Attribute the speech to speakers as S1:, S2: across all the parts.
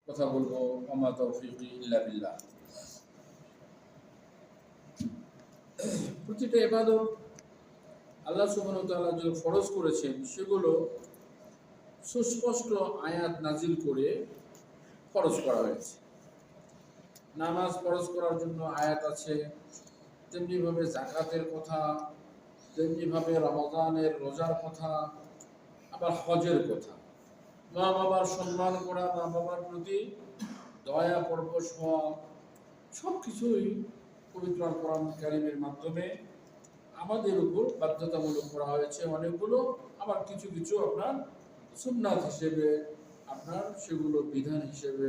S1: কথা বলবো। ওমা তৌফিকি ইল্লা বিল্লাহ। প্রতিটা ইবাদত আল্লাহ সুবহানাহু ওয়া তাআলা যে ফরজ করেছেন সেগুলো সুস্পষ্ট আয়াত নাজিল করে ফরজ করা হয়েছে। নামাজ ফরজ করার জন্য আয়াত আছে, তেমনিভাবে যাকাতের কথা, তেমনিভাবে রমজানের রোজার কথা, আবার হজের কথা, মা বাবার সম্মান করা, মা বাবার প্রতি দয়া পরবশ হওয়া, সব কিছুই পবিত্র আল কোরআন কারীমের মাধ্যমে আমাদের উপর বাধ্যতামূলক করা হয়েছে অনেকগুলো, আবার কিছু কিছু আপনার সুন্নাত হিসেবে আপনার সেগুলো বিধান হিসেবে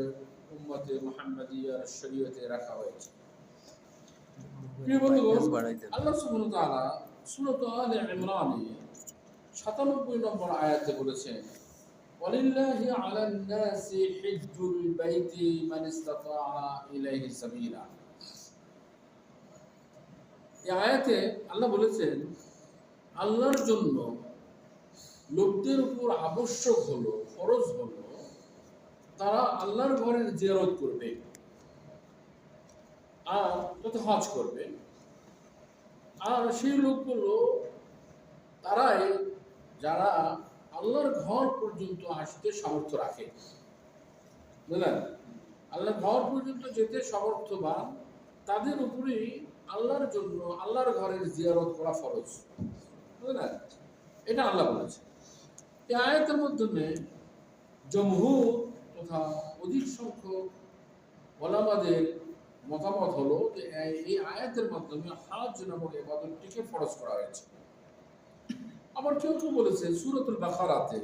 S1: উম্মতে মুহাম্মাদিয়ার শরীয়তে রাখা হয়েছে। প্রিয় বন্ধুগণ, আল্লাহ সুবহানাহু ওয়া তাআলা সূরা আলে ইমরানে ৯৭ নম্বর আয়াতে বলেছেন, ওয়ালিল্লাহি আলান নাসি হিজ্জুল বাইতি মান ইসতাতাআ ইলাইহি সাবিলা। এই আয়াতে আল্লাহ বলেছেন আল্লাহর জন্য লোকদের উপর আবশ্যক হলো, ফরজ হলো, তারা আল্লাহর ঘরের জিয়ারত করবে আর তথা হজ করবে। আর সেই লোকগুলো তারাই যারা আল্লাহর ঘর পর্যন্ত আসতে সামর্থ্য রাখে, বুঝলেন? আল্লাহর ঘর পর্যন্ত যেতে সামর্থ্যবান তাদের উপরেই আল্লাহর জন্য আল্লাহর ঘরের জিয়ারত করা ফরজ, বুঝলেন? এটা আল্লাহ বলেছে। এই আয়াতের মাধ্যমে জমহুর তথা অধিক সংখ্যক ওলামাদের মতামত হলো যে এই আয়াতের মাধ্যমে হজ নামক ইবাদতটিকে ফরজ করা হয়েছে। আবার কেউ কেউ বলেছে সূরাতুল বাকারাতে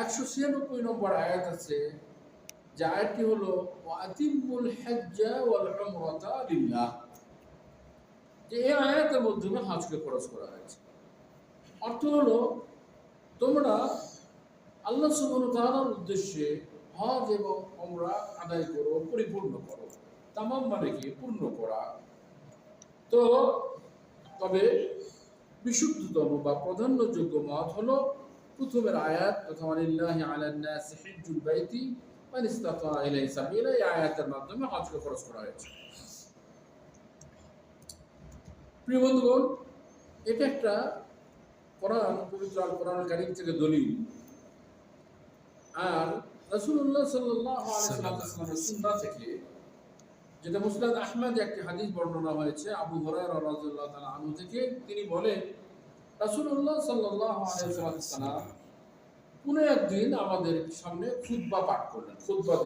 S1: ১৯৬ নম্বর আয়াত আছে, যে আয়াতটি হলো ওয়াতিমুল হজ্জা ওয়াল উমরাতা লিল্লাহ, যে এই আয়াতের মাধ্যমে হজকে ফরজ করা হয়েছে। অর্থ হলো তোমরা আল্লাহ সুবহানাহু ওয়া তাআলার উদ্দেশ্যে হজ এবং উমরা আদায় করো, পরিপূর্ণ করো। তামাম মানে কি? পূর্ণ করা। তো তবে বিশুদ্ধতম বা প্রাধান্যযোগ্য মত হলো প্রথমের আয়াত, তথা ওয়ালিল্লাহি আলান নাসি হিজ্জুল বাইতি মান ইসতাতাআ ইলাইহি সাবিলা, এই আয়াতের মাধ্যমে হজকে ফরজ করা হয়েছে। প্রিয় বন্ধুগণ, এটা একটা কোরআন, পবিত্র আল কোরআন কারীম থেকে দলিল। আর রাসূলুল্লাহ সাল্লাল্লাহু আলাইহি ওয়াসাল্লামের সুন্নাহ থেকে, যেটা মুসনাদ আহমদ একটি হাদিস বর্ণনা হয়েছে আবু হুরায়রা রাদিয়াল্লাহু তাআলা আনহু থেকে, তিনি বলেন রাসূলুল্লাহ সাল্লাল্লাহু আলাইহি ওয়াসাল্লাম কোনো একদিন আমাদের সামনে খুতবা পাঠ করলেন, খুতবা